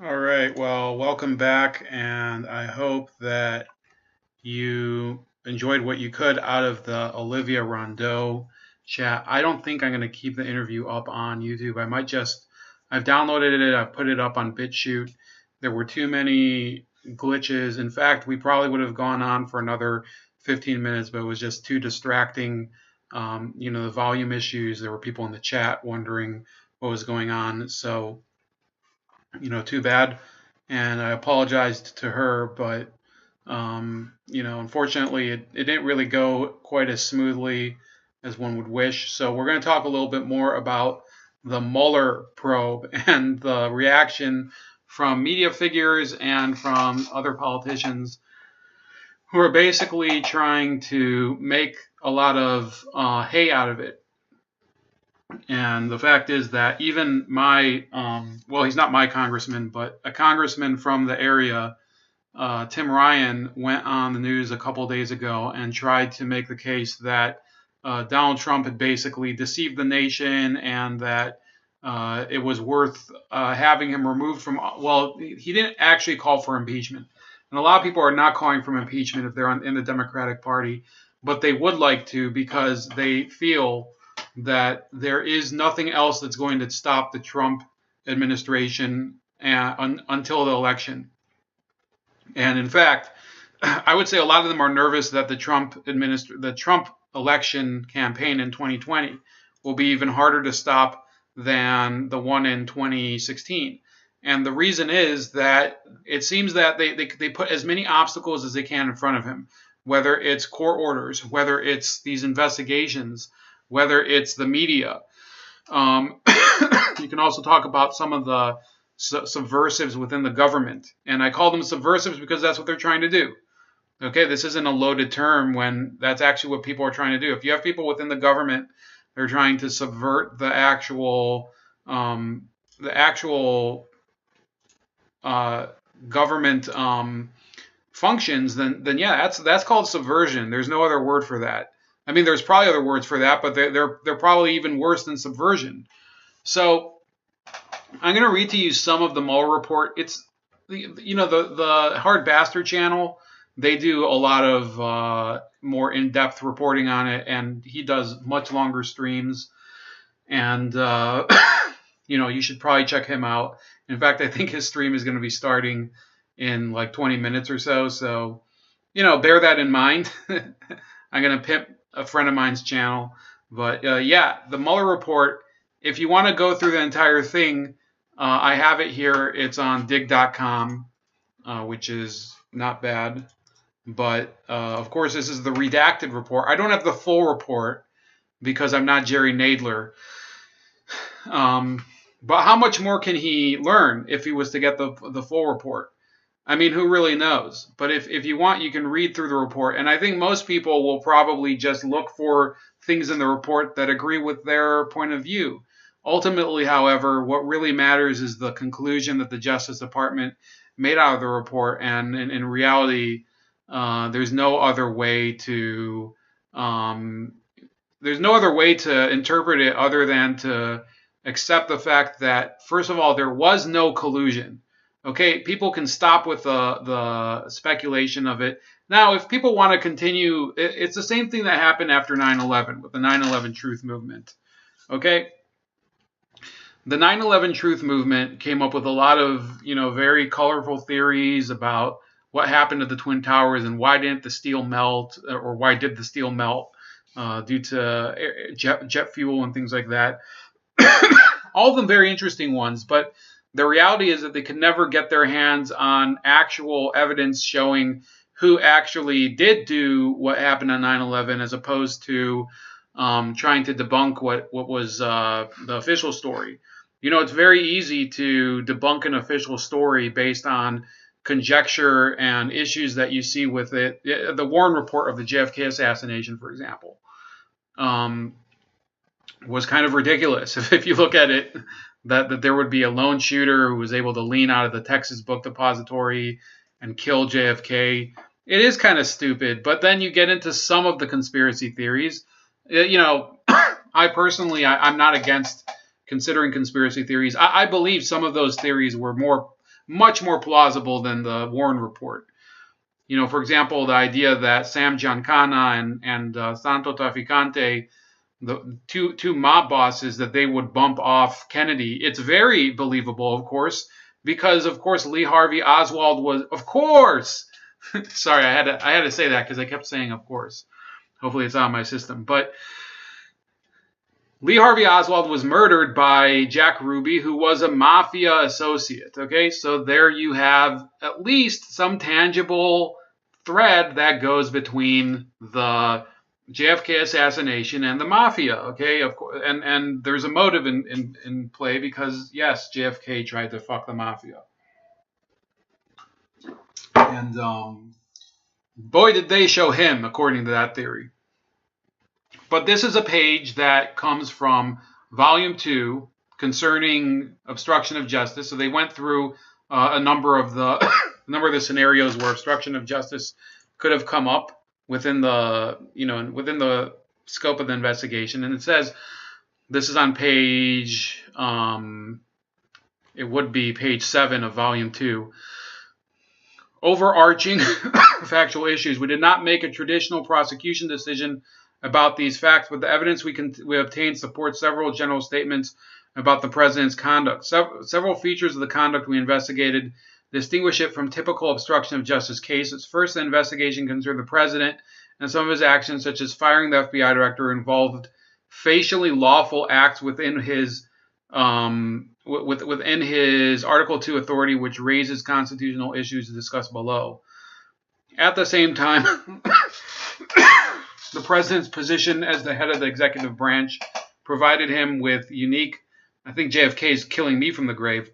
All right, well, welcome back, and I hope that you enjoyed what you could out of the Olivia Rondeau chat. I don't think I'm going to keep the interview up on YouTube. I've downloaded it, I've put it up on BitChute. There were too many glitches. In fact, we probably would have gone on for another 15 minutes, but it was just too distracting. The volume issues, there were people in the chat wondering what was going on. So, too bad. And I apologized to her, but unfortunately, it didn't really go quite as smoothly as one would wish. So we're going to talk a little bit more about the Mueller probe and the reaction from media figures and from other politicians who are basically trying to make a lot of hay out of it. And the fact is that even he's not my congressman, but a congressman from the area, Tim Ryan, went on the news a couple days ago and tried to make the case that Donald Trump had basically deceived the nation and that it was worth having him removed from. Well, he didn't actually call for impeachment. And a lot of people are not calling for impeachment if they're in the Democratic Party, but they would like to because they feel that there is nothing else that's going to stop the Trump administration until the election. And in fact, I would say a lot of them are nervous that the Trump election campaign in 2020 will be even harder to stop than the one in 2016. And the reason is that it seems that they put as many obstacles as they can in front of him, whether it's court orders, whether it's these investigations, whether it's the media. You can also talk about some of the subversives within the government. And I call them subversives because that's what they're trying to do. Okay, this isn't a loaded term when that's actually what people are trying to do. If you have people within the government, they're trying to subvert the actual government functions, then yeah, that's called subversion. There's no other word for that. I mean, there's probably other words for that, but they're probably even worse than subversion. So I'm going to read to you some of the Mueller report. It's the Hard Bastard channel. They do a lot of more in-depth reporting on it, and he does much longer streams. And you should probably check him out. In fact, I think his stream is going to be starting in like 20 minutes or so. So, bear that in mind. I'm going to pimp a friend of mine's channel. But the Mueller report, if you want to go through the entire thing, I have it here. It's on dig.com, which is not bad. But, of course, this is the redacted report. I don't have the full report because I'm not Jerry Nadler. But how much more can he learn if he was to get the full report? I mean, who really knows? But if you want, you can read through the report. And I think most people will probably just look for things in the report that agree with their point of view. Ultimately, however, what really matters is the conclusion that the Justice Department made out of the report. And in reality, there's no other way to interpret it other than to accept the fact that, first of all, there was no collusion. Okay, people can stop with the speculation of it. Now, if people want to continue, it's the same thing that happened after 9/11 with the 9/11 Truth Movement. Okay, the 9/11 Truth Movement came up with a lot of very colorful theories about what happened to the Twin Towers and why didn't the steel melt, or why did the steel melt due to jet fuel and things like that. All of them very interesting ones, but the reality is that they could never get their hands on actual evidence showing who actually did do what happened on 9/11 as opposed to trying to debunk what was the official story. It's very easy to debunk an official story based on conjecture and issues that you see with it. The Warren report of the JFK assassination, for example, was kind of ridiculous. If you look at it, that there would be a lone shooter who was able to lean out of the Texas Book Depository and kill JFK. It is kind of stupid, but then you get into some of the conspiracy theories. I personally, I'm not against considering conspiracy theories. I believe some of those theories were more much more plausible than the Warren report. You know, for example, the idea that Sam Giancana and Santo Traficante, the two mob bosses, that they would bump off Kennedy. It's very believable, of course, because of course Lee Harvey Oswald was, of course. Sorry, I had to say that because I kept saying of course. Hopefully it's on my system, but Lee Harvey Oswald was murdered by Jack Ruby, who was a mafia associate. Okay, so there you have at least some tangible thread that goes between the JFK assassination and the mafia. Okay, of course, and there's a motive in play because yes, JFK tried to fuck the mafia, and boy did they show him, according to that theory. But this is a page that comes from Volume 2 concerning obstruction of justice. So they went through a number of the scenarios where obstruction of justice could have come up within the scope of the investigation. And it says, this is on page, it would be page 7 of Volume 2. Overarching factual issues. We did not make a traditional prosecution decision about these facts, but the evidence we obtained supports several general statements about the president's conduct. Several features of the conduct we investigated distinguish it from typical obstruction of justice cases. First, the investigation concerned the president and some of his actions, such as firing the FBI director, involved facially lawful acts within his within his Article 2 authority, which raises constitutional issues discussed below. At the same time, the president's position as the head of the executive branch provided him with unique, I think JFK is killing me from the grave,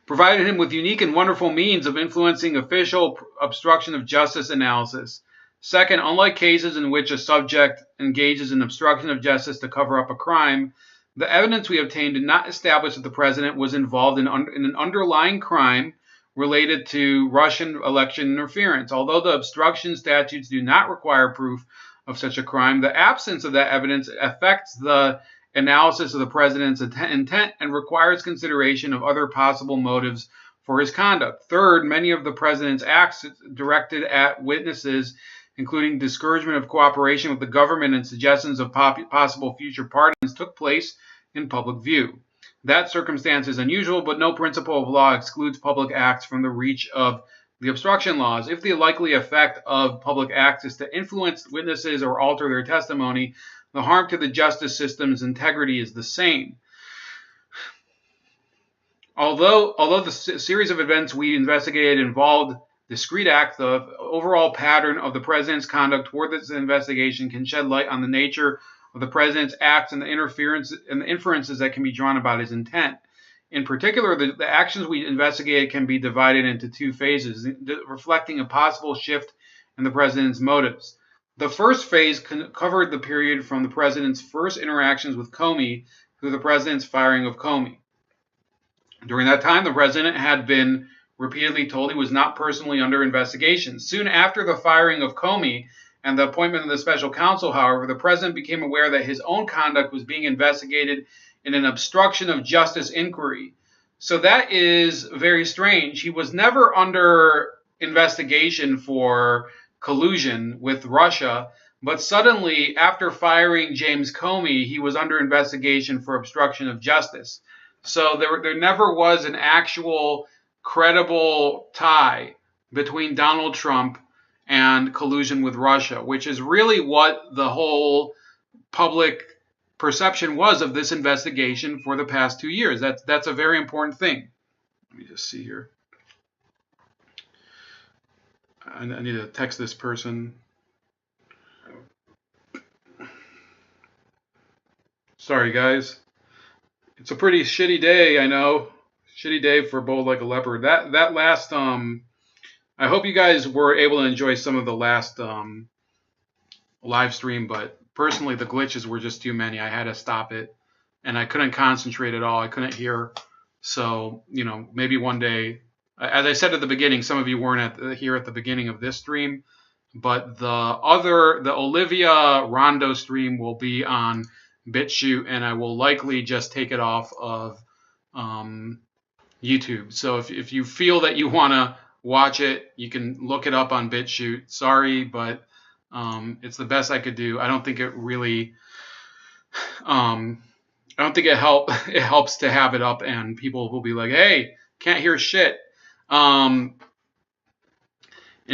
provided him with unique and wonderful means of influencing official obstruction of justice analysis. Second, unlike cases in which a subject engages in obstruction of justice to cover up a crime, the evidence we obtained did not establish that the president was involved in an underlying crime related to Russian election interference. Although the obstruction statutes do not require proof of such a crime, the absence of that evidence affects the analysis of the president's intent and requires consideration of other possible motives for his conduct. Third, many of the president's acts directed at witnesses, including discouragement of cooperation with the government and suggestions of possible future pardons, took place in public view. That circumstance is unusual, but no principle of law excludes public acts from the reach of the obstruction laws. If the likely effect of public acts is to influence witnesses or alter their testimony, the harm to the justice system's integrity is the same. Although the series of events we investigated involved discrete acts, the overall pattern of the president's conduct toward this investigation can shed light on the nature of the president's acts and the inferences that can be drawn about his intent. In particular, the actions we investigated can be divided into two phases, reflecting a possible shift in the president's motives. The first phase covered the period from the president's first interactions with Comey through the president's firing of Comey. During that time, the president had been repeatedly told he was not personally under investigation. Soon after the firing of Comey and the appointment of the special counsel, however, the president became aware that his own conduct was being investigated in an obstruction of justice inquiry. So that is very strange. He was never under investigation for collusion with Russia, but suddenly, after firing James Comey, he was under investigation for obstruction of justice. So there never was an actual credible tie between Donald Trump and collusion with Russia, which is really what the whole public perception was of this investigation for the past 2 years. That's a very important thing. Let me just see here. I need to text this person. Sorry, guys. It's a pretty shitty day, I know. Shitty day for Bold Like a Leopard. That last I hope you guys were able to enjoy some of the last live stream, but personally the glitches were just too many. I had to stop it, and I couldn't concentrate at all. I couldn't hear. So, maybe one day, as I said at the beginning, some of you weren't here at the beginning of this stream, but the Olivia Rondo stream will be on BitChute, and I will likely just take it off of YouTube. So if you feel that you want to watch it, you can look it up on BitChute. Sorry, but it's the best I could do. I don't think it really, I don't think it helps to have it up and people will be like, hey, can't hear shit. In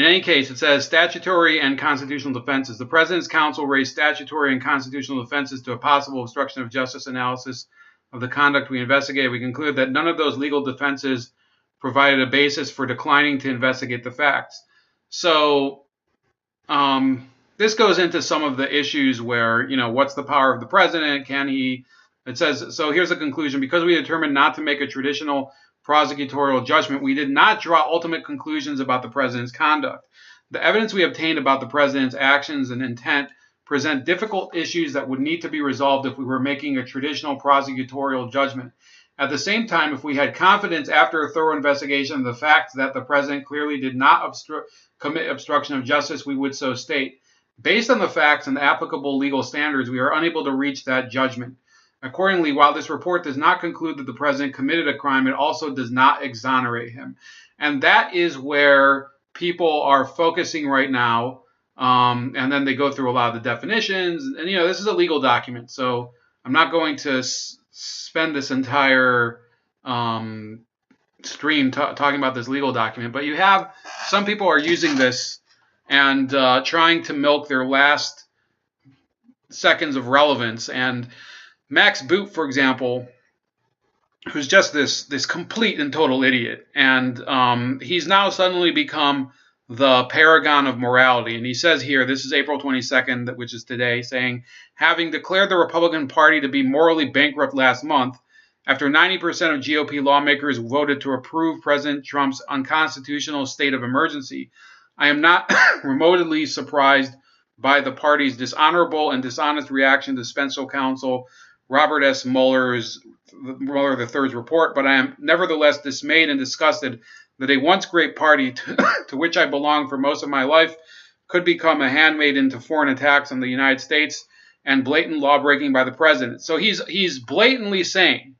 any case, it says statutory and constitutional defenses. The President's counsel raised statutory and constitutional defenses to a possible obstruction of justice analysis of the conduct we investigated. We concluded that none of those legal defenses provided a basis for declining to investigate the facts. So this goes into some of the issues where, what's the power of the president? Can he? It says, so here's the conclusion. Because we determined not to make a traditional prosecutorial judgment, we did not draw ultimate conclusions about the president's conduct. The evidence we obtained about the president's actions and intent present difficult issues that would need to be resolved if we were making a traditional prosecutorial judgment. At the same time, if we had confidence after a thorough investigation of the facts that the president clearly did not commit obstruction of justice, we would so state. Based on the facts and the applicable legal standards, we are unable to reach that judgment. Accordingly, while this report does not conclude that the president committed a crime, it also does not exonerate him. And that is where people are focusing right now. And then they go through a lot of the definitions. And, this is a legal document. So I'm not going to spend this entire stream talking about this legal document. But you have some people are using this and trying to milk their last seconds of relevance. And Max Boot, for example, who's just this complete and total idiot, and he's now suddenly become the paragon of morality. And he says here, this is April 22nd, which is today, saying, having declared the Republican Party to be morally bankrupt last month, after 90% of GOP lawmakers voted to approve President Trump's unconstitutional state of emergency, I am not remotely surprised by the party's dishonorable and dishonest reaction to special counsel Robert S. Mueller III's report, but I am nevertheless dismayed and disgusted that a once great party to which I belonged for most of my life could become a handmaid into foreign attacks on the United States and blatant lawbreaking by the president. So he's blatantly saying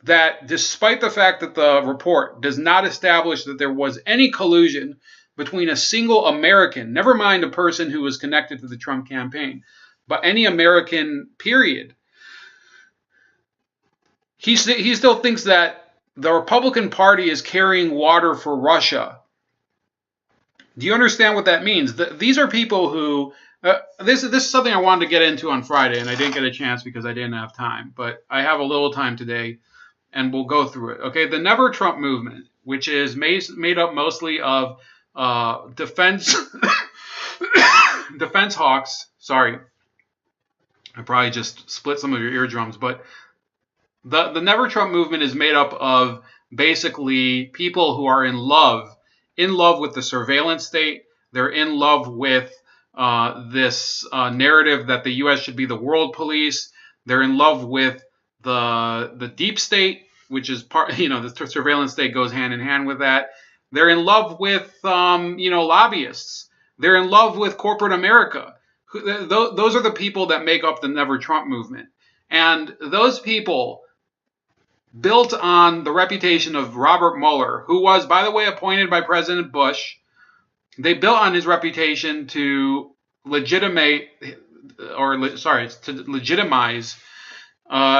that despite the fact that the report does not establish that there was any collusion between a single American, never mind a person who was connected to the Trump campaign, but any American, period, he still thinks that the Republican Party is carrying water for Russia. Do you understand what that means? These are people who, this is something I wanted to get into on Friday, and I didn't get a chance because I didn't have time. But I have a little time today, and we'll go through it. Okay, the Never Trump movement, which is made up mostly of defense hawks. Sorry, I probably just split some of your eardrums, but the Never Trump movement is made up of basically people who are in love with the surveillance state. They're in love with this narrative that the U.S. should be the world police. They're in love with the deep state, which is part, the surveillance state goes hand in hand with that. They're in love with, lobbyists. They're in love with corporate America. Those are the people that make up the Never Trump movement. And those people built on the reputation of Robert Mueller, who was, by the way, appointed by President Bush. They built on his reputation to legitimize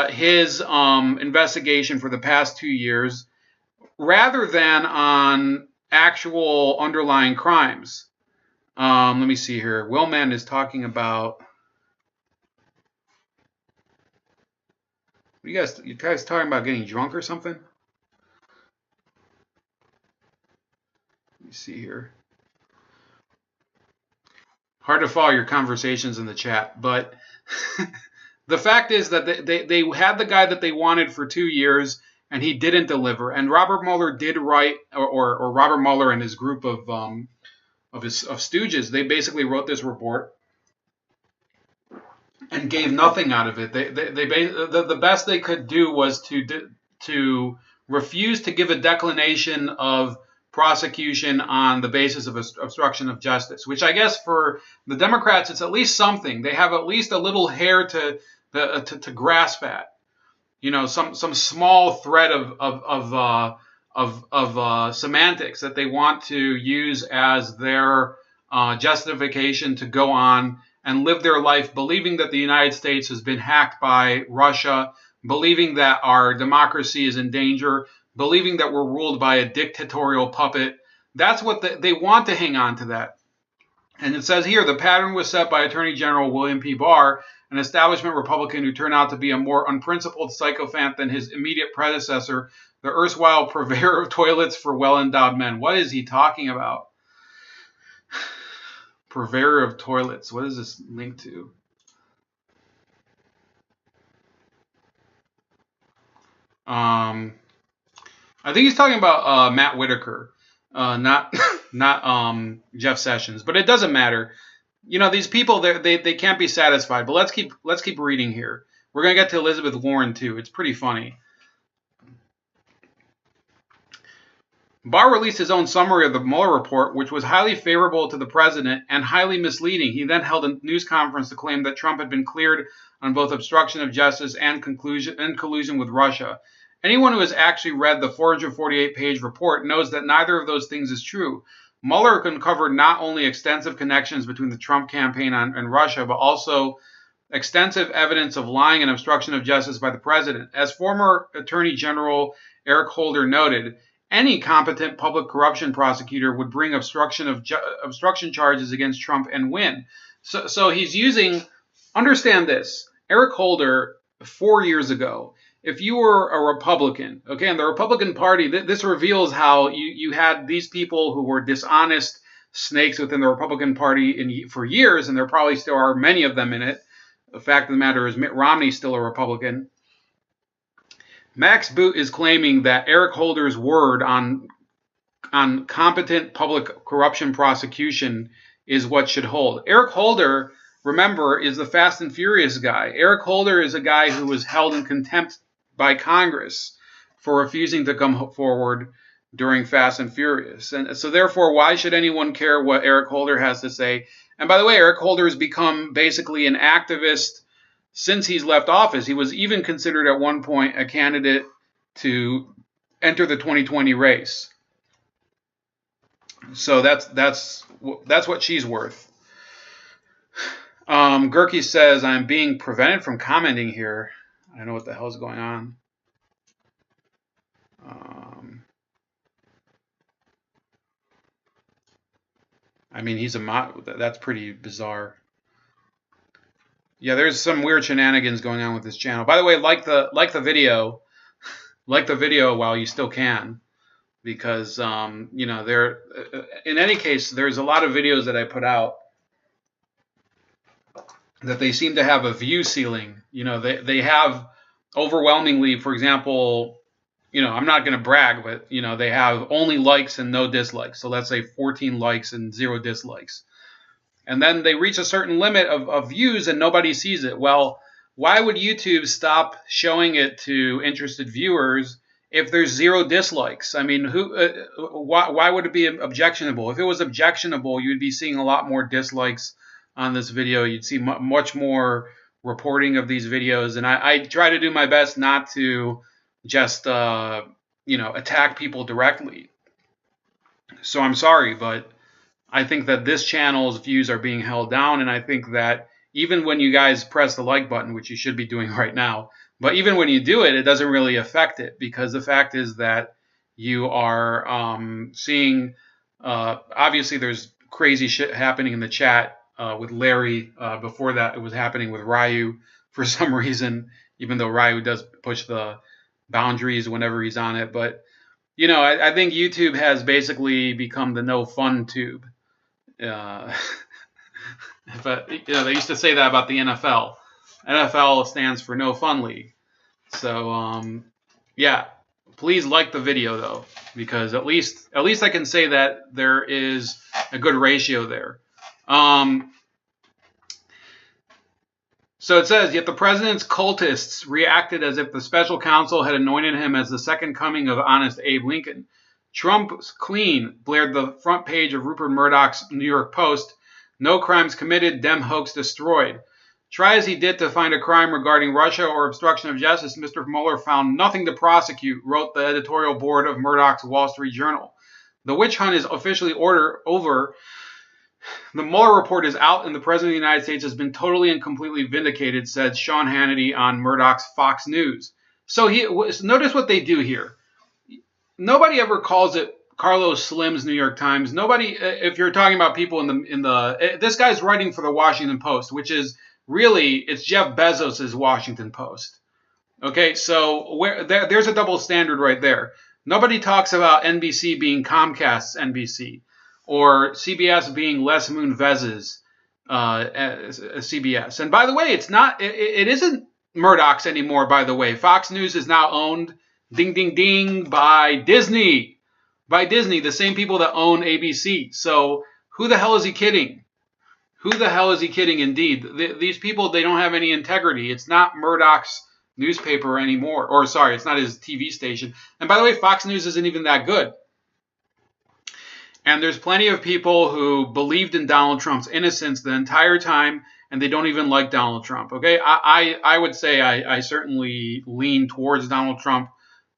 his investigation for the past 2 years, rather than on actual underlying crimes. Let me see here. Willman is talking about. You guys talking about getting drunk or something? Let me see here. Hard to follow your conversations in the chat, but the fact is that they had the guy that they wanted for 2 years, and he didn't deliver. And Robert Mueller did write, or Robert Mueller and his group of stooges, they basically wrote this report and gave nothing out of it. The best they could do was to refuse to give a declination of prosecution on the basis of obstruction of justice, which I guess for the Democrats it's at least something. They have at least a little hair to grasp at, some small thread of semantics that they want to use as their justification to go on and live their life believing that the United States has been hacked by Russia, believing that our democracy is in danger, believing that we're ruled by a dictatorial puppet. That's what they want to hang on to that. And it says here, the pattern was set by Attorney General William P. Barr, an establishment Republican who turned out to be a more unprincipled sycophant than his immediate predecessor, the erstwhile purveyor of toilets for well-endowed men. What is he talking about? Purveyor of toilets. What is this linked to? I think he's talking about Matt Whitaker, not Jeff Sessions. But it doesn't matter. You know, these people they can't be satisfied. But let's keep reading here. We're gonna get to Elizabeth Warren too. It's pretty funny. Barr released his own summary of the Mueller report, which was highly favorable to the president and highly misleading. He then held a news conference to claim that Trump had been cleared on both obstruction of justice and collusion with Russia. Anyone who has actually read the 448-page report knows that neither of those things is true. Mueller uncovered not only extensive connections between the Trump campaign and Russia, but also extensive evidence of lying and obstruction of justice by the president. As former Attorney General Eric Holder noted, any competent public corruption prosecutor would bring obstruction charges against Trump and win. So he's using, understand this, Eric Holder 4 years ago, if you were a Republican, okay, and the Republican Party, this reveals how you had these people who were dishonest snakes within the Republican Party for years, and there probably still are many of them in it. The fact of the matter is Mitt Romney's still a Republican. Max Boot is claiming that Eric Holder's word on competent public corruption prosecution is what should hold. Eric Holder, remember, is the Fast and Furious guy. Eric Holder is a guy who was held in contempt by Congress for refusing to come forward during Fast and Furious. And so therefore, why should anyone care what Eric Holder has to say? And by the way, Eric Holder has become basically an activist since he's left office. He was even considered at one point a candidate to enter the 2020 race. So that's what she's worth. Gurky says, I'm being prevented from commenting here. I don't know what the hell's going on. I mean, he's a mod. That's pretty bizarre. Yeah, there's some weird shenanigans going on with this channel. By the way, like the video, like the video while you still can, because you know, in any case, there's a lot of videos that I put out that they seem to have a view ceiling. You know, they have overwhelmingly, for example, you know, I'm not going to brag, but you know, they have only likes and no dislikes. So let's say 14 likes and 0 dislikes. And then they reach a certain limit of views and nobody sees it. Well, why would YouTube stop showing it to interested viewers if there's 0 dislikes? I mean, why would it be objectionable? If it was objectionable, you'd be seeing a lot more dislikes on this video. You'd see much more reporting of these videos. And I try to do my best not to just, you know, attack people directly. So I'm sorry, but I think that this channel's views are being held down, and I think that even when you guys press the like button, which you should be doing right now, but even when you do it, it doesn't really affect it, because the fact is that you are seeing, obviously there's crazy shit happening in the chat with Larry. Before that, it was happening with Ryu for some reason, even though Ryu does push the boundaries whenever he's on it. But, you know, I think YouTube has basically become the no fun tube. But you know, they used to say that about the NFL. NFL stands for No Fun League. So yeah, please like the video though, because at least I can say that there is a good ratio there. So it says, yet the president's cultists reacted as if the special counsel had anointed him as the second coming of honest Abe Lincoln. Trump's clean, blared the front page of Rupert Murdoch's New York Post. No crimes committed, Dem hoax destroyed. Try as he did to find a crime regarding Russia or obstruction of justice, Mr. Mueller found nothing to prosecute, wrote the editorial board of Murdoch's Wall Street Journal. The witch hunt is officially over. The Mueller report is out, and the President of the United States has been totally and completely vindicated, said Sean Hannity on Murdoch's Fox News. So notice what they do here. Nobody ever calls it Carlos Slim's New York Times. Nobody, if you're talking about people this guy's writing for the Washington Post, which is really, it's Jeff Bezos' Washington Post. Okay, so there's a double standard right there. Nobody talks about NBC being Comcast's NBC or CBS being Les Moonves' CBS. And by the way, it isn't Murdoch's anymore, by the way. Fox News is now owned, ding, ding, ding, by Disney. By Disney, the same people that own ABC. So who the hell is he kidding? Who the hell is he kidding indeed? These people, they don't have any integrity. It's not Murdoch's newspaper anymore. Or sorry, it's not his TV station. And by the way, Fox News isn't even that good. And there's plenty of people who believed in Donald Trump's innocence the entire time, and they don't even like Donald Trump. Okay, I would say I certainly lean towards Donald Trump,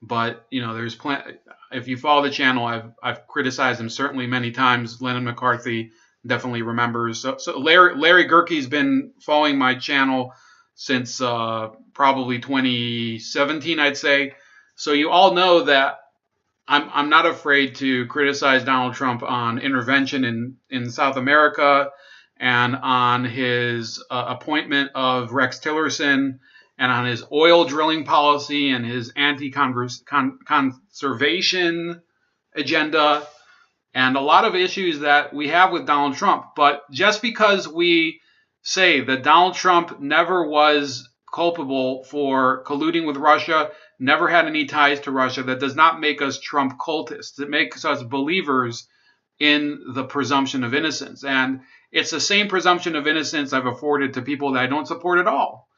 but you know, there's plenty. If you follow the channel, I've criticized him certainly many times. Lennon McCarthy definitely remembers. So Larry Gerke's been following my channel since probably 2017, I'd say. So you all know that I'm not afraid to criticize Donald Trump on intervention in South America and on his appointment of Rex Tillerson and on his oil drilling policy and his anti-conservation agenda and a lot of issues that we have with Donald Trump. But just because we say that Donald Trump never was culpable for colluding with Russia, never had any ties to Russia, that does not make us Trump cultists. It makes us believers in the presumption of innocence. And it's the same presumption of innocence I've afforded to people that I don't support at all.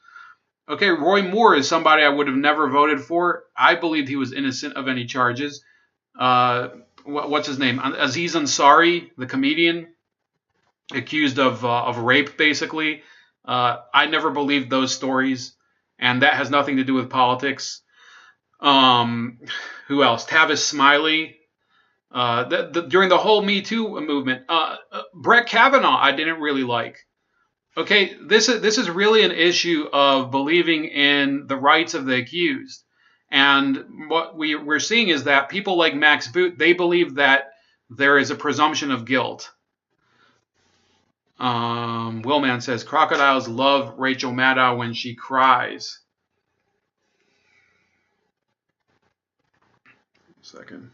Okay, Roy Moore is somebody I would have never voted for. I believed he was innocent of any charges. What's his name? Aziz Ansari, the comedian, accused of rape, basically. I never believed those stories, and that has nothing to do with politics. Who else? Tavis Smiley. During the whole Me Too movement, Brett Kavanaugh, I didn't really like. Okay, this is really an issue of believing in the rights of the accused. And what we're seeing is that people like Max Boot, they believe that there is a presumption of guilt. Willman says, crocodiles love Rachel Maddow when she cries. Second.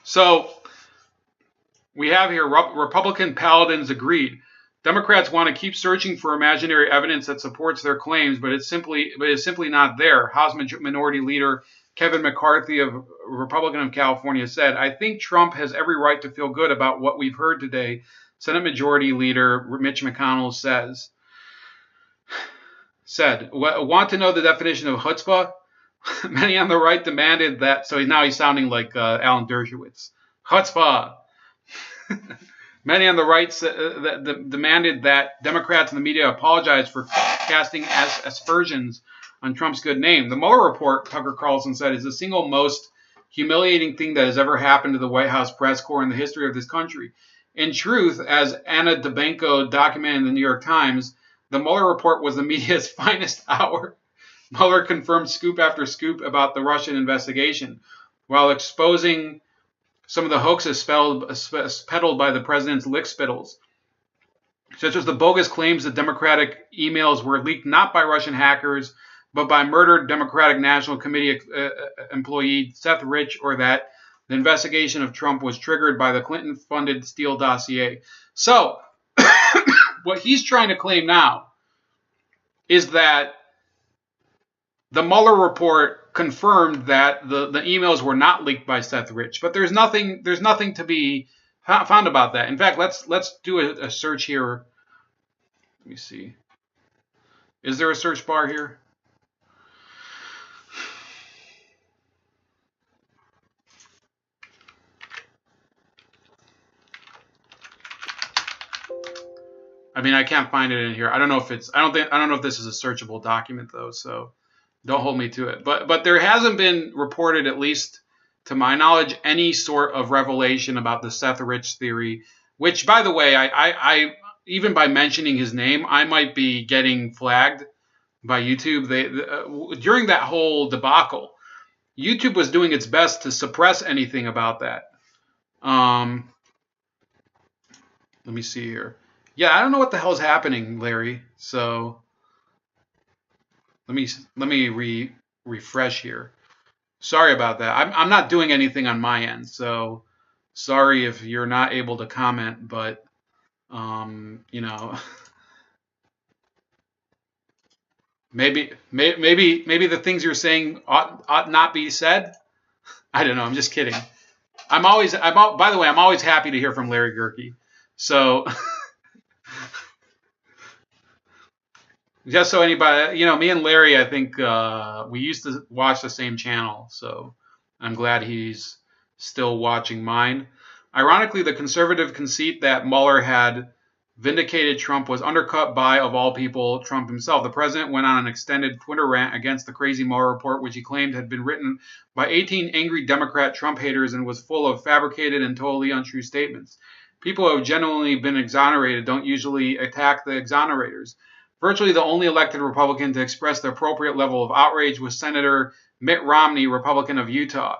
So we have here Republican paladins agreed. Democrats want to keep searching for imaginary evidence that supports their claims, but it's simply not there. House Minority Leader Kevin McCarthy, of Republican of California, said, "I think Trump has every right to feel good about what we've heard today." Senate Majority Leader Mitch McConnell said, "Want to know the definition of chutzpah? Many on the right demanded that." So now he's sounding like Alan Dershowitz. Chutzpah. Many on the right demanded that Democrats and the media apologize for casting aspersions on Trump's good name. The Mueller report, Tucker Carlson said, is the single most humiliating thing that has ever happened to the White House press corps in the history of this country. In truth, as Anna Debenko documented in the New York Times, the Mueller report was the media's finest hour. Mueller confirmed scoop after scoop about the Russian investigation, while exposing some of the hoaxes peddled by the president's lickspittles, such as the bogus claims that Democratic emails were leaked not by Russian hackers, but by murdered Democratic National Committee employee Seth Rich, or that the investigation of Trump was triggered by the Clinton-funded Steele dossier. So, what he's trying to claim now is that the Mueller report confirmed that the emails were not leaked by Seth Rich, but there's nothing to be found about that. In fact, let's do a search here. Let me see. Is there a search bar here? I mean, I can't find it in here. I don't know if it's. I don't know if this is a searchable document though. So don't hold me to it. But there hasn't been reported, at least to my knowledge, any sort of revelation about the Seth Rich theory. Which, by the way, I even by mentioning his name, I might be getting flagged by YouTube. During that whole debacle, YouTube was doing its best to suppress anything about that. Let me see here. Yeah, I don't know what the hell's happening, Larry. So let me refresh here. Sorry about that. I'm not doing anything on my end, so sorry if you're not able to comment. But you know, maybe the things you're saying ought not be said. I don't know. I'm just kidding. By the way, I'm always happy to hear from Larry Gerke. So just so anybody, you know, me and Larry, I think we used to watch the same channel, so I'm glad he's still watching mine. Ironically, the conservative conceit that Mueller had vindicated Trump was undercut by, of all people, Trump himself. The president went on an extended Twitter rant against the crazy Mueller report, which he claimed had been written by 18 angry Democrat Trump haters and was full of fabricated and totally untrue statements. People who have genuinely been exonerated don't usually attack the exonerators. Virtually the only elected Republican to express the appropriate level of outrage was Senator Mitt Romney, Republican of Utah.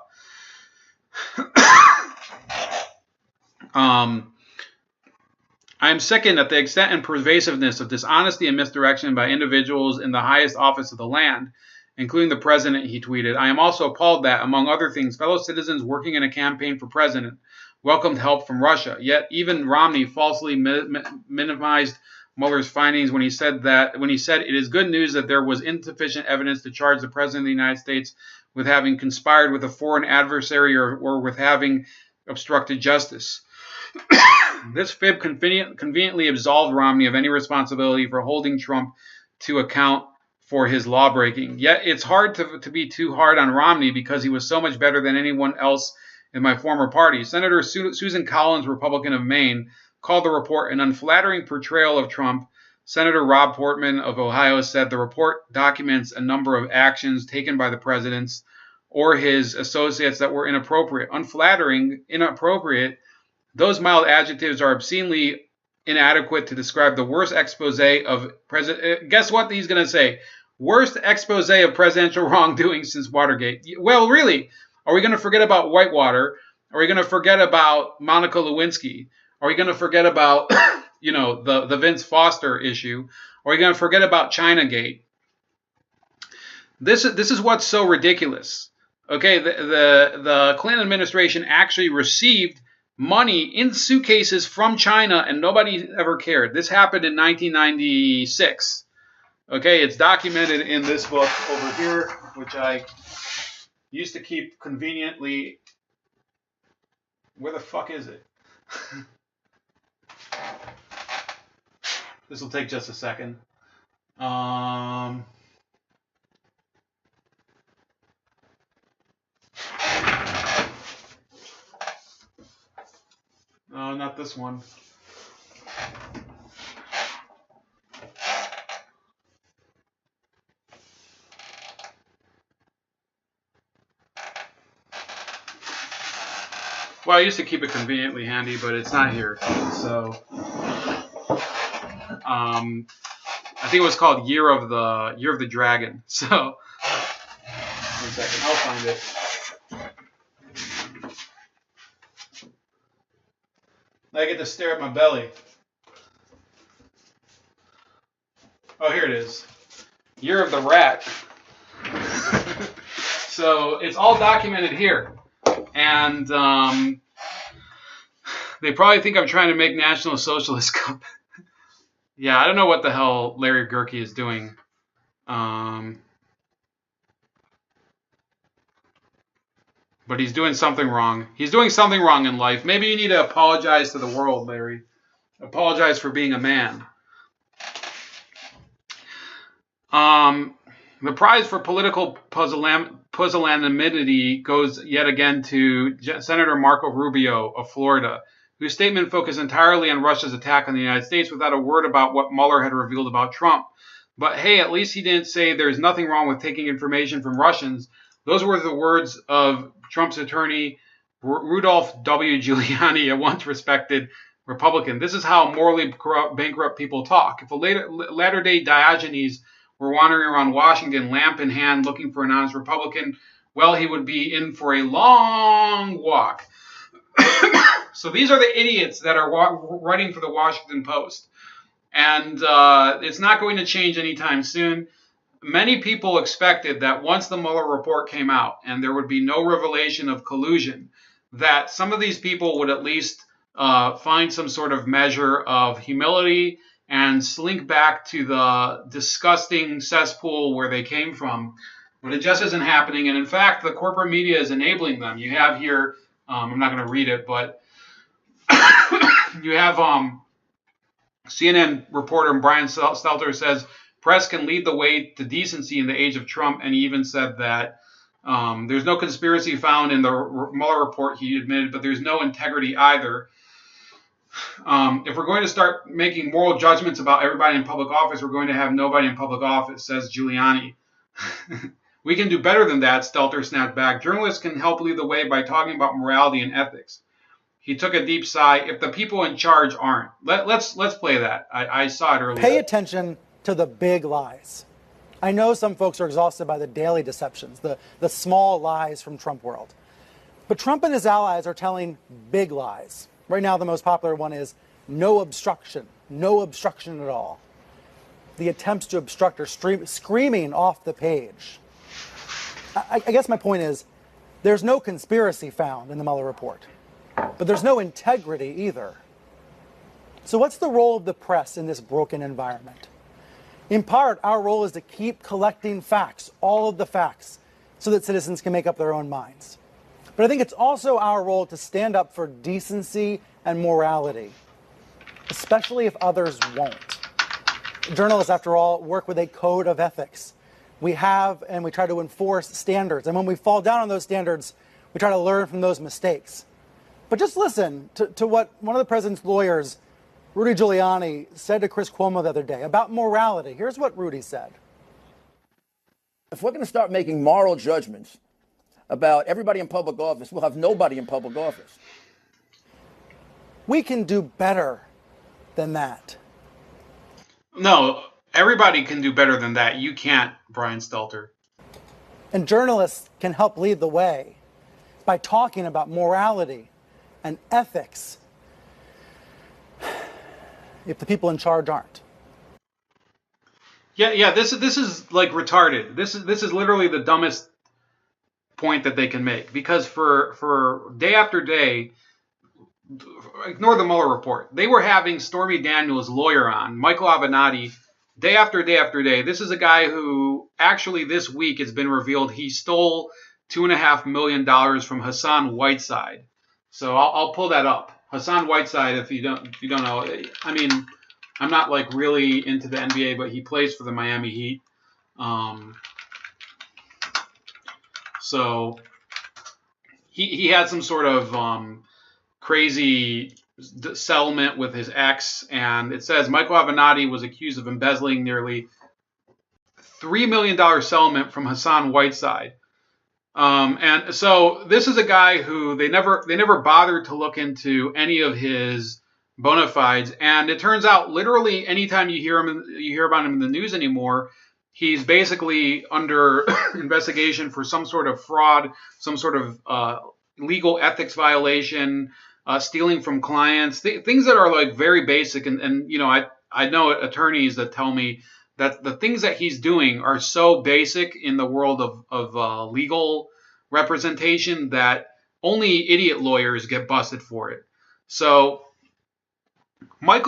I am sickened at the extent and pervasiveness of dishonesty and misdirection by individuals in the highest office of the land, including the president, he tweeted. I am also appalled that, among other things, fellow citizens working in a campaign for president welcomed help from Russia. Yet even Romney falsely minimized Mueller's findings when he said it is good news that there was insufficient evidence to charge the president of the United States with having conspired with a foreign adversary or with having obstructed justice. This fib conveniently absolved Romney of any responsibility for holding Trump to account for his lawbreaking. Yet it's hard to be too hard on Romney because he was so much better than anyone else in my former party. Senator Susan Collins, Republican of Maine, called the report an unflattering portrayal of Trump. Senator Rob Portman of Ohio said the report documents a number of actions taken by the presidents or his associates that were inappropriate. Unflattering, inappropriate, those mild adjectives are obscenely inadequate to describe the worst expose of president. Guess what he's going to say? Worst expose of presidential wrongdoing since Watergate. Well, really, are we going to forget about Whitewater? Are we going to forget about Monica Lewinsky? Are we going to forget about, the Vince Foster issue? Are we going to forget about Chinagate? This is what's so ridiculous. Okay, the Clinton administration actually received money in suitcases from China, and nobody ever cared. This happened in 1996. Okay, it's documented in this book over here, which I used to keep conveniently. Where the fuck is it? This will take just a second. No, not this one. Well, I used to keep it conveniently handy, but it's not here. So, I think it was called Year of the Dragon. So, 1 second, I'll find it. I get to stare at my belly. Oh, here it is. Year of the Rat. So it's all documented here. And they probably think I'm trying to make National Socialist Cup. Yeah, I don't know what the hell Larry Gerke is doing. But he's doing something wrong. He's doing something wrong in life. Maybe you need to apologize to the world, Larry. Apologize for being a man. The prize for political pusillanimity goes yet again to Senator Marco Rubio of Florida, whose statement focused entirely on Russia's attack on the United States without a word about what Mueller had revealed about Trump. But hey, at least he didn't say there's nothing wrong with taking information from Russians. Those were the words of Trump's attorney, Rudolph W. Giuliani, a once respected Republican. This is how morally bankrupt people talk. If a latter-day Diogenes were wandering around Washington, lamp in hand, looking for an honest Republican, well, he would be in for a long walk. So these are the idiots that are writing for the Washington Post. And it's not going to change anytime soon. Many people expected that once the Mueller report came out and there would be no revelation of collusion, that some of these people would at least find some sort of measure of humility and slink back to the disgusting cesspool where they came from. But it just isn't happening. And in fact, the corporate media is enabling them. You have here, I'm not going to read it, but you have CNN reporter Brian Stelter says, press can lead the way to decency in the age of Trump. And he even said that there's no conspiracy found in the Mueller report, he admitted, but there's no integrity either. If we're going to start making moral judgments about everybody in public office, we're going to have nobody in public office, says Giuliani. We can do better than that, Stelter snapped back. Journalists can help lead the way by talking about morality and ethics. He took a deep sigh. If the people in charge aren't. Let's play that. I saw it earlier. Pay attention to the big lies. I know some folks are exhausted by the daily deceptions, the small lies from Trump world. But Trump and his allies are telling big lies. Right now, the most popular one is no obstruction at all. The attempts to obstruct are screaming off the page. I guess my point is, there's no conspiracy found in the Mueller report, but there's no integrity either. So what's the role of the press in this broken environment? In part, our role is to keep collecting facts, all of the facts, so that citizens can make up their own minds. But I think it's also our role to stand up for decency and morality, especially if others won't. Journalists, after all, work with a code of ethics. We have and we try to enforce standards. And when we fall down on those standards, we try to learn from those mistakes. But just listen to what one of the president's lawyers, Rudy Giuliani, said to Chris Cuomo the other day about morality. Here's what Rudy said. If we're going to start making moral judgments about everybody in public office, we'll have nobody in public office. We can do better than that. No, everybody can do better than that. You can't, Brian Stelter. And journalists can help lead the way by talking about morality and ethics if the people in charge aren't. Yeah. This is like retarded. This is literally the dumbest point that they can make, because for day after day, ignore the Mueller report, they were having Stormy Daniels' lawyer on, Michael Avenatti, day after day after day. This is a guy who actually this week it's been revealed he stole $2.5 million from Hassan Whiteside. So I'll pull that up. Hassan Whiteside, if you don't know, I mean, I'm not like really into the NBA, but he plays for the Miami Heat. So he had some sort of crazy settlement with his ex, and it says Michael Avenatti was accused of embezzling nearly $3 million settlement from Hassan Whiteside. And so this is a guy who they never bothered to look into any of his bona fides. And it turns out literally anytime you hear about him in the news anymore, he's basically under investigation for some sort of fraud, some sort of legal ethics violation, stealing from clients, things that are like very basic. And you know, I know attorneys that tell me that the things that he's doing are so basic in the world of legal representation that only idiot lawyers get busted for it. So Brian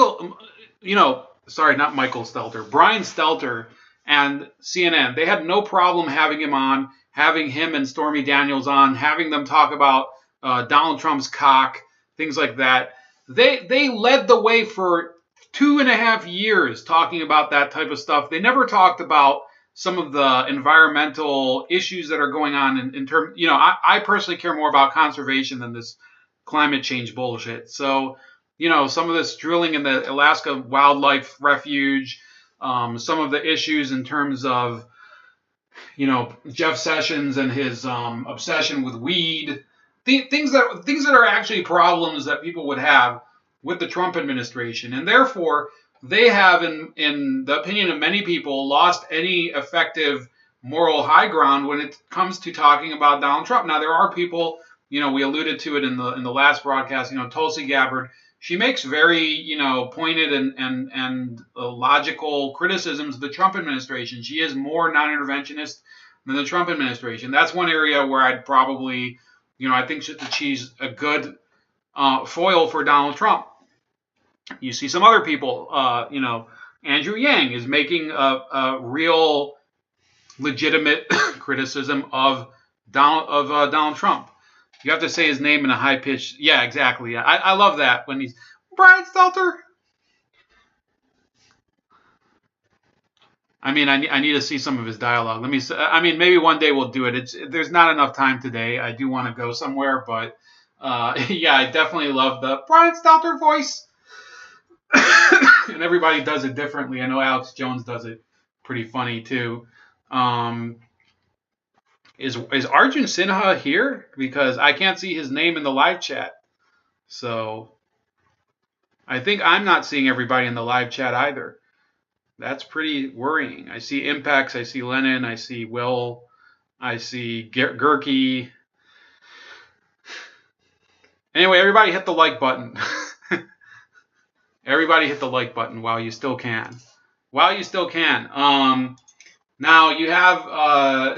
Stelter and CNN, they had no problem having him on, having him and Stormy Daniels on, having them talk about Donald Trump's cock, things like that. They led the way for 2.5 years talking about that type of stuff. They never talked about some of the environmental issues that are going on in terms, you know, I personally care more about conservation than climate change bullshit. So, some of this drilling in the Alaska Wildlife Refuge, some of the issues in terms of, Jeff Sessions and his obsession with weed, things that are actually problems that people would have with the Trump administration, and therefore they have, in the opinion of many people, lost any effective moral high ground when it comes to talking about Donald Trump. Now, there are people, we alluded to it in the last broadcast. Tulsi Gabbard, she makes very, pointed and logical criticisms of the Trump administration. She is more non-interventionist than the Trump administration. That's one area where I'd probably, I think that she's a good foil for Donald Trump. You see some other people, Andrew Yang is making a real legitimate criticism of Donald Trump. You have to say his name in a high pitched. Yeah, exactly. I love that when he's Brian Stelter. I mean, I need to see some of his dialogue. Maybe one day we'll do it. There's not enough time today. I do want to go somewhere, but yeah, I definitely love the Brian Stelter voice. And everybody does it differently. I know Alex Jones does it pretty funny too. Is Arjun Sinha here? Because I can't see his name in the live chat. So I think I'm not seeing everybody in the live chat either. That's pretty worrying. I see Impacts, I see Lennon, I see Will, I see Gurky. Anyway, everybody hit the like button. Everybody hit the like button while you still can. While you still can. Now you have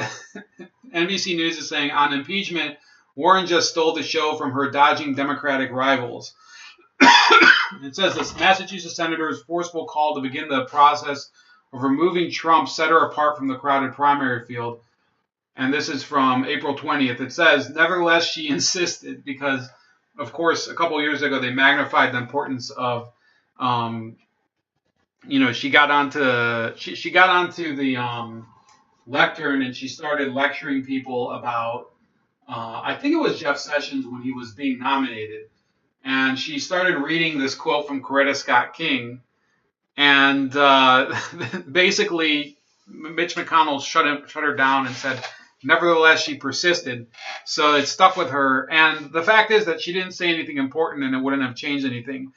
NBC News is saying on impeachment, Warren just stole the show from her dodging Democratic rivals. It says this Massachusetts senator's forceful call to begin the process of removing Trump set her apart from the crowded primary field. And this is from April 20th. It says, nevertheless, she insisted because, of course, a couple of years ago, they magnified the importance of, she got onto the lectern and she started lecturing people about, I think it was Jeff Sessions when he was being nominated. And she started reading this quote from Coretta Scott King. And basically, Mitch McConnell shut her down and said, nevertheless, she persisted. So it stuck with her. And the fact is that she didn't say anything important and it wouldn't have changed anything.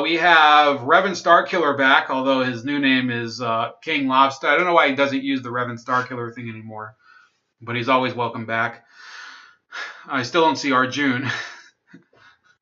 We have Reverend Starkiller back, although his new name is King Lobster. I don't know why he doesn't use the Reverend Starkiller thing anymore, but he's always welcome back. I still don't see Arjun.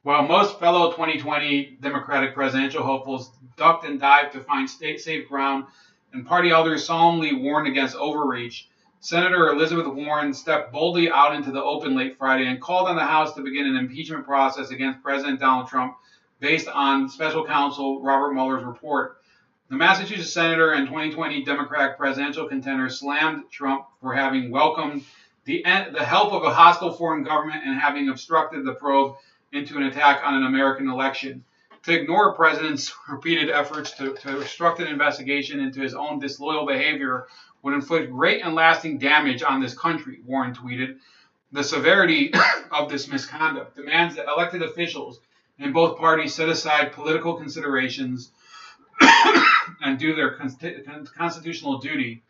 While most fellow 2020 Democratic presidential hopefuls ducked and dived to find safe ground and party elders solemnly warned against overreach, Senator Elizabeth Warren stepped boldly out into the open late Friday and called on the House to begin an impeachment process against President Donald Trump based on special counsel Robert Mueller's report. The Massachusetts senator and 2020 Democratic presidential contender slammed Trump for having welcomed the help of a hostile foreign government and having obstructed the probe into an attack on an American election. To ignore a president's repeated efforts to obstruct an investigation into his own disloyal behavior would inflict great and lasting damage on this country, Warren tweeted. The severity of this misconduct demands that elected officials in both parties set aside political considerations and do their constitutional duty.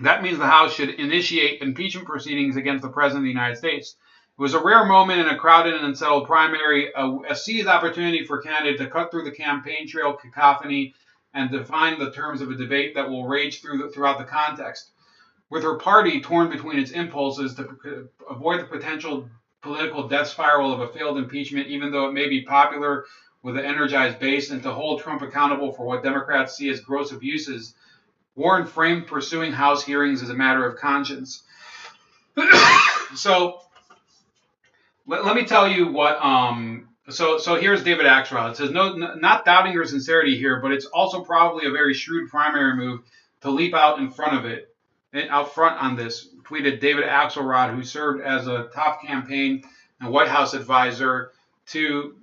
That means the House should initiate impeachment proceedings against the President of the United States. It was a rare moment in a crowded and unsettled primary, a seized opportunity for candidates to cut through the campaign trail cacophony and define the terms of a debate that will rage throughout the context. With her party torn between its impulses to avoid the potential political death spiral of a failed impeachment, even though it may be popular with an energized base, and to hold Trump accountable for what Democrats see as gross abuses, Warren framed pursuing House hearings as a matter of conscience. So let me tell you what. So here's David Axelrod. It says, no, not doubting her sincerity here, but it's also probably a very shrewd primary move to leap out in front of it, out front on this, tweeted David Axelrod, who served as a top campaign and White House advisor to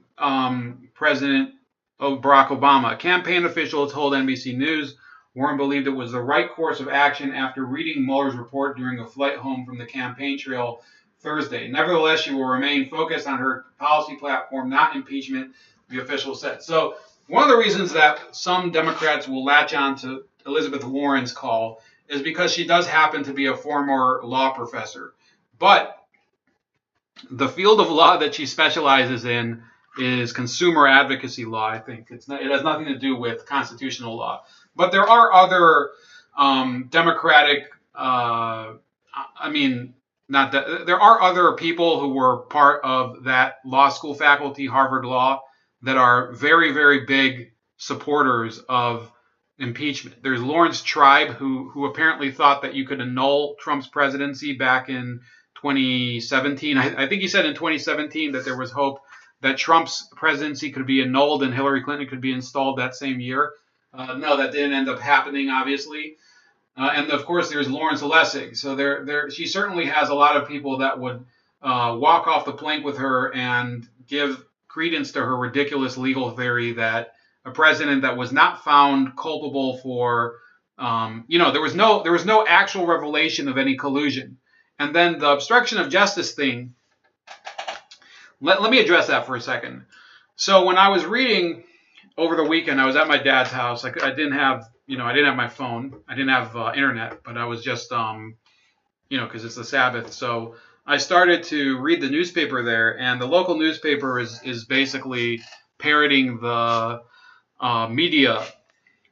President Barack Obama. A campaign official told NBC News Warren believed it was the right course of action after reading Mueller's report during a flight home from the campaign trail Thursday. Nevertheless, she will remain focused on her policy platform, not impeachment, the official said. So one of the reasons that some Democrats will latch on to Elizabeth Warren's call is because she does happen to be a former law professor. But the field of law that she specializes in is consumer advocacy law. I think it has nothing to do with constitutional law. But there are other Democratic. There are other people who were part of that law school faculty, Harvard Law, that are very, very big supporters of impeachment. There's Lawrence Tribe, who apparently thought that you could annul Trump's presidency back in 2017. I think he said in 2017 that there was hope that Trump's presidency could be annulled and Hillary Clinton could be installed that same year. No, that didn't end up happening, obviously. And of course, there's Lawrence Lessig. So she certainly has a lot of people that would walk off the plank with her and give credence to her ridiculous legal theory that a president that was not found culpable for, there was no actual revelation of any collusion. And then the obstruction of justice thing. Let me address that for a second. So when I was reading over the weekend, I was at my dad's house. I didn't have my phone. I didn't have internet, but I was just, because it's the Sabbath. So I started to read the newspaper there, and the local newspaper is basically parroting the media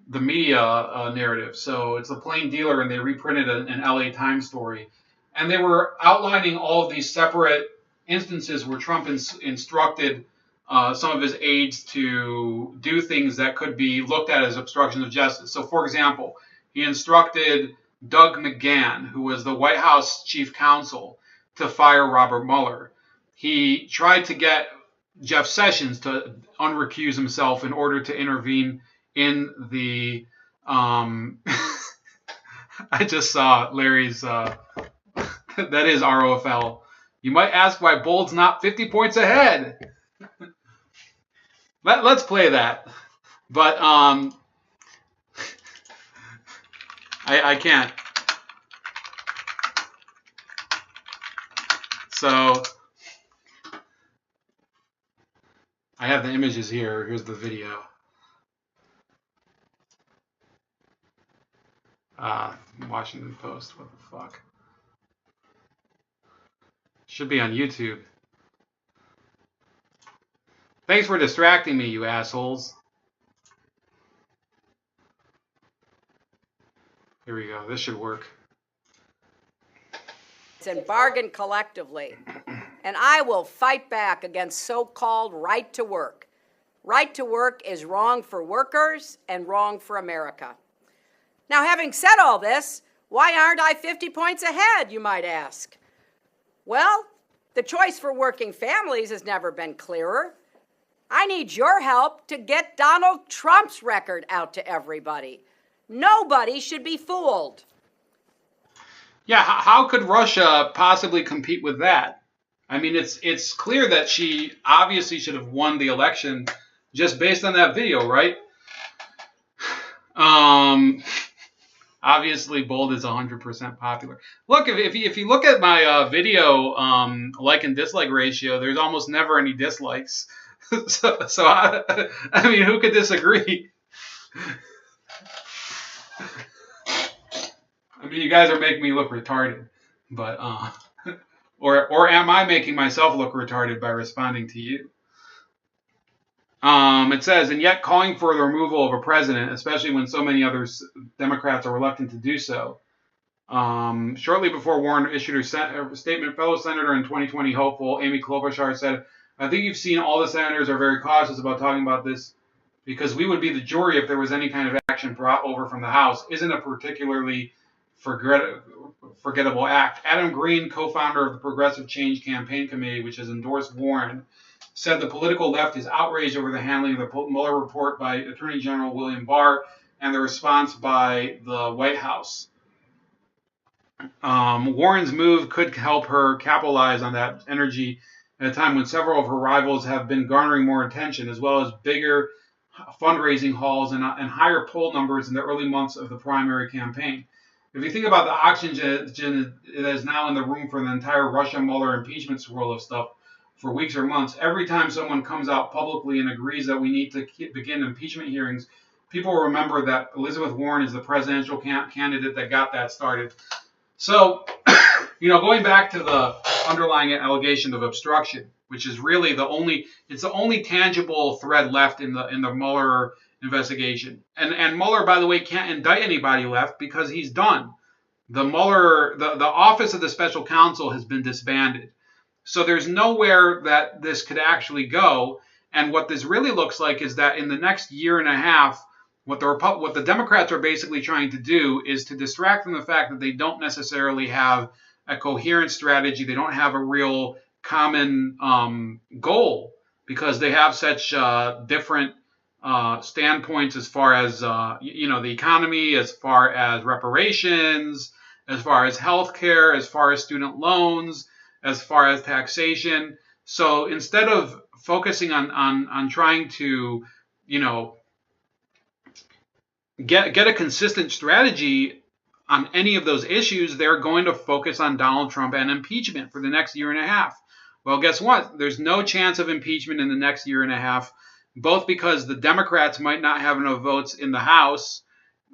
narrative. So it's the Plain Dealer, and they reprinted an LA Times story. And they were outlining all of these separate instances where Trump instructed some of his aides to do things that could be looked at as obstruction of justice. So, for example, he instructed Doug McGahn, who was the White House chief counsel, to fire Robert Mueller. He tried to get Jeff Sessions to unrecuse himself in order to intervene in the I just saw Larry's that is ROFL. You might ask why Bold's not 50 points ahead. Let's play that. But I can't. So I have the images here. Here's the video. Washington Post. What the fuck? Should be on YouTube. Thanks for distracting me, you assholes. Here we go. This should work. And bargain collectively. And I will fight back against so-called right to work. Right to work is wrong for workers and wrong for America. Now, having said all this, why aren't I 50 points ahead, you might ask? Well, the choice for working families has never been clearer. I need your help to get Donald Trump's record out to everybody. Nobody should be fooled. Yeah, how could Russia possibly compete with that? I mean, it's clear that she obviously should have won the election just based on that video, right? Obviously, Bold is 100% popular. Look, if you look at my video like and dislike ratio, there's almost never any dislikes. so I mean, who could disagree? I mean, you guys are making me look retarded, but or am I making myself look retarded by responding to you? It says, and yet calling for the removal of a president, especially when so many other Democrats are reluctant to do so. Shortly before Warren issued her statement, fellow senator and 2020 hopeful Amy Klobuchar said, I think you've seen all the senators are very cautious about talking about this because we would be the jury if there was any kind of action brought over from the House. Isn't a particularly forgettable act. Adam Green, co-founder of the Progressive Change Campaign Committee, which has endorsed Warren, said the political left is outraged over the handling of the Mueller report by Attorney General William Barr and the response by the White House. Warren's move could help her capitalize on that energy at a time when several of her rivals have been garnering more attention, as well as bigger fundraising hauls and higher poll numbers in the early months of the primary campaign. if you think about the oxygen that is now in the room for the entire Russia Mueller impeachment swirl of stuff for weeks or months, every time someone comes out publicly and agrees that we need to begin impeachment hearings, people remember that Elizabeth Warren is the presidential candidate that got that started. So, going back to the underlying allegation of obstruction, which is really the only tangible thread left in the Mueller investigation. And Mueller, by the way, can't indict anybody left because he's done. The office of the special counsel has been disbanded. So there's nowhere that this could actually go. And what this really looks like is that in the next year and a half, what the Democrats are basically trying to do is to distract from the fact that they don't necessarily have a coherent strategy. They don't have a real common goal because they have such different standpoints as far as the economy, as far as reparations, as far as healthcare, as far as student loans, as far as taxation. So instead of focusing on trying to get a consistent strategy on any of those issues, they're going to focus on Donald Trump and impeachment for the next year and a half. Well, guess what? There's no chance of impeachment in the next year and a half, both because the Democrats might not have enough votes in the House.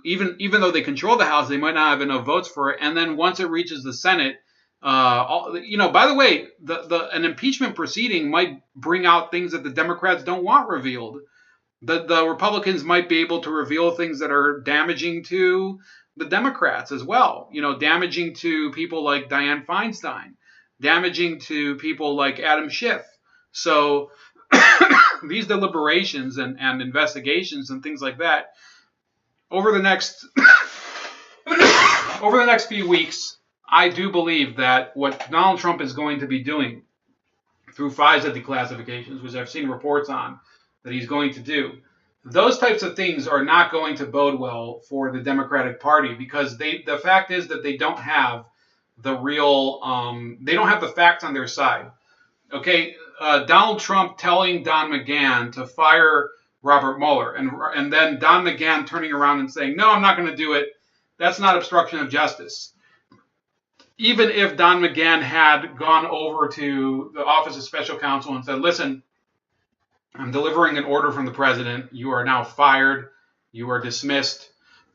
Even though they control the House, they might not have enough votes for it. And then once it reaches the Senate, by the way, an impeachment proceeding might bring out things that the Democrats don't want revealed. The Republicans might be able to reveal things that are damaging to the Democrats as well. Damaging to people like Dianne Feinstein, damaging to people like Adam Schiff. So these deliberations and investigations and things like that over the next few weeks, I do believe that what Donald Trump is going to be doing through FISA declassifications, which I've seen reports on that he's going to do, those types of things are not going to bode well for the Democratic Party because the fact is that they don't have the facts on their side. Okay, Donald Trump telling Don McGahn to fire Robert Mueller, and then Don McGahn turning around and saying, no, I'm not going to do it. That's not obstruction of justice. Even if Don McGahn had gone over to the Office of Special Counsel and said, listen, I'm delivering an order from the president. You are now fired. You are dismissed.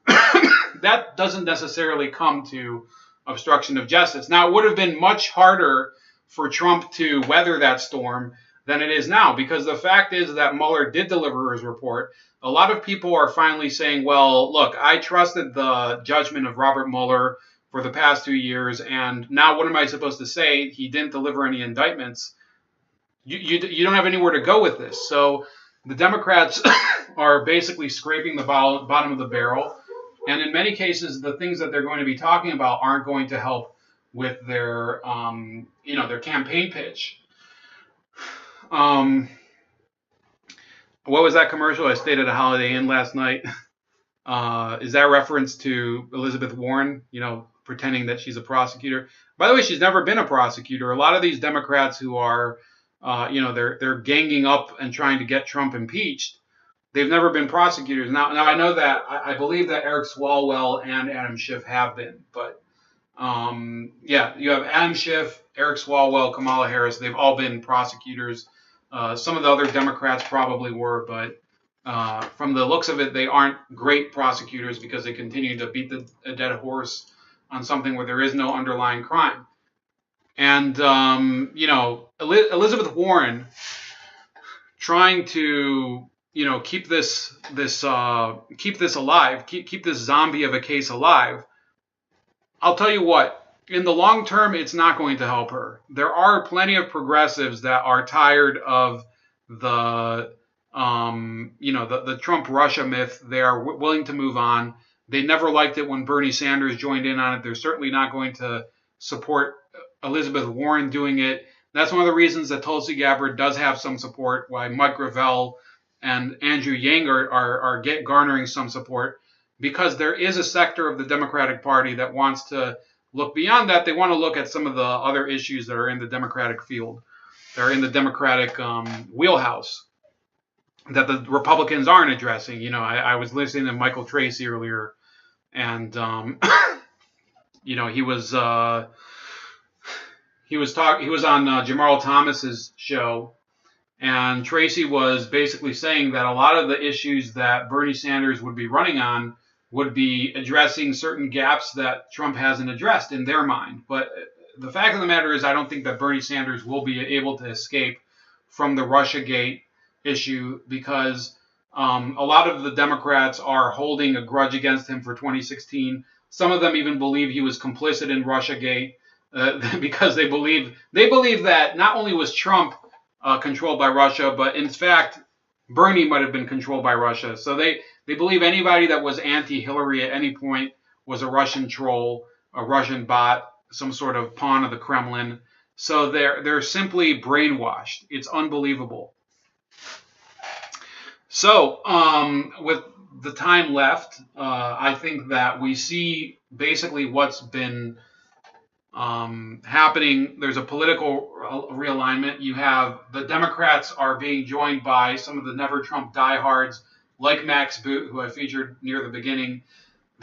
That doesn't necessarily come to obstruction of justice. Now, it would have been much harder for Trump to weather that storm than it is now, because the fact is that Mueller did deliver his report. A lot of people are finally saying, well, look, I trusted the judgment of Robert Mueller for the past 2 years, and now what am I supposed to say? He didn't deliver any indictments. You don't have anywhere to go with this. So the Democrats are basically scraping the bottom of the barrel. And in many cases, the things that they're going to be talking about aren't going to help with their campaign pitch. What was that commercial? I stayed at a Holiday Inn last night. Is that reference to Elizabeth Warren, pretending that she's a prosecutor? By the way, she's never been a prosecutor. A lot of these Democrats who are they're ganging up and trying to get Trump impeached, they've never been prosecutors. Now I know that I believe that Eric Swalwell and Adam Schiff have been, but you have Adam Schiff, Eric Swalwell, Kamala Harris. They've all been prosecutors. Some of the other Democrats probably were, but from the looks of it, they aren't great prosecutors because they continue to beat a dead horse on something where there is no underlying crime. And Elizabeth Warren trying to keep this alive, keep this zombie of a case alive. I'll tell you what, in the long term, it's not going to help her. There are plenty of progressives that are tired of the Trump Russia myth. They are willing to move on. They never liked it when Bernie Sanders joined in on it. They're certainly not going to support Elizabeth Warren doing it. That's one of the reasons that Tulsi Gabbard does have some support, why Mike Gravel and Andrew Yang are garnering some support, because there is a sector of the Democratic Party that wants to look beyond that. They want to look at some of the other issues that are in the Democratic field, that are in the Democratic wheelhouse, that the Republicans aren't addressing. I was listening to Michael Tracy earlier, and he was on Jamal Thomas's show, and Tracy was basically saying that a lot of the issues that Bernie Sanders would be running on would be addressing certain gaps that Trump hasn't addressed in their mind. But the fact of the matter is, I don't think that Bernie Sanders will be able to escape from the Russiagate issue, because a lot of the Democrats are holding a grudge against him for 2016. Some of them even believe he was complicit in Russiagate, because they believe that not only was Trump controlled by Russia, but in fact, Bernie might have been controlled by Russia. So they believe anybody that was anti-Hillary at any point was a Russian troll, a Russian bot, some sort of pawn of the Kremlin. So they're simply brainwashed. It's unbelievable. So with the time left, I think that we see basically what's been happening. There's a political realignment. You have the Democrats are being joined by some of the Never Trump diehards, like Max Boot, who I featured near the beginning.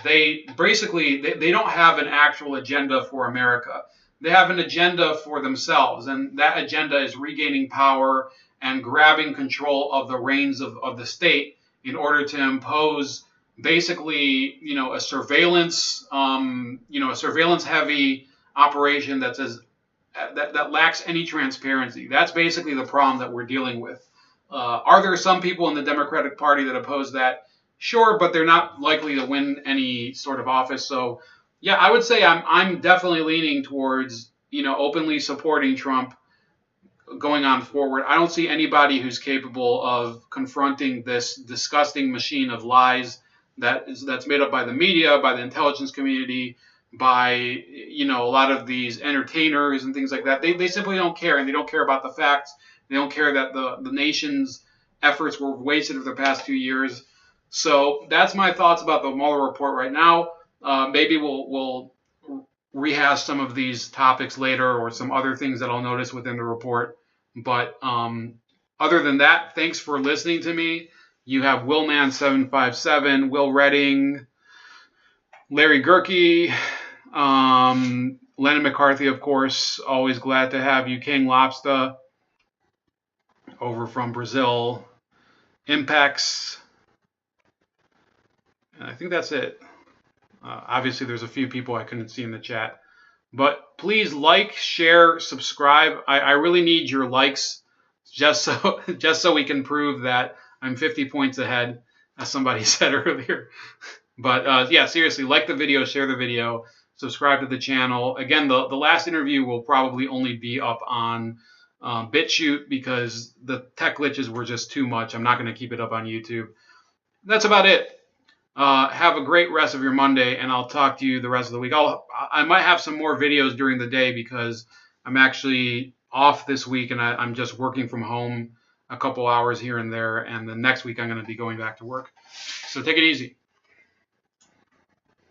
They basically they don't have an actual agenda for America. They have an agenda for themselves, and that agenda is regaining power and grabbing control of the reins of the state in order to impose basically, a surveillance, a surveillance heavy operation that lacks any transparency. That's basically the problem that we're dealing with. Are there some people in the Democratic Party that oppose that? Sure, but they're not likely to win any sort of office. So, yeah, I would say I'm definitely leaning towards, openly supporting Trump going on forward. I don't see anybody who's capable of confronting this disgusting machine of lies that's made up by the media, by the intelligence community, by a lot of these entertainers and things like that. They simply don't care, and they don't care about the facts. They don't care that the nation's efforts were wasted over the past 2 years. So that's my thoughts about the Mueller report right now. Maybe we'll rehash some of these topics later, or some other things that I'll notice within the report. But other than that, thanks for listening to me. You have Willman757, Will Redding, Larry Gerke, Lennon McCarthy, of course. Always glad to have you. King Lobster over from Brazil. Impex. I think that's it. Obviously, there's a few people I couldn't see in the chat. But please like, share, subscribe. I really need your likes just so we can prove that I'm 50 points ahead, as somebody said earlier. But yeah, seriously, like the video, share the video, subscribe to the channel. Again, the last interview will probably only be up on BitChute, because the tech glitches were just too much. I'm not going to keep it up on YouTube. That's about it. Have a great rest of your Monday, and I'll talk to you the rest of the week. I might have some more videos during the day, because I'm actually off this week, and I'm just working from home a couple hours here and there, and the next week I'm going to be going back to work. So take it easy.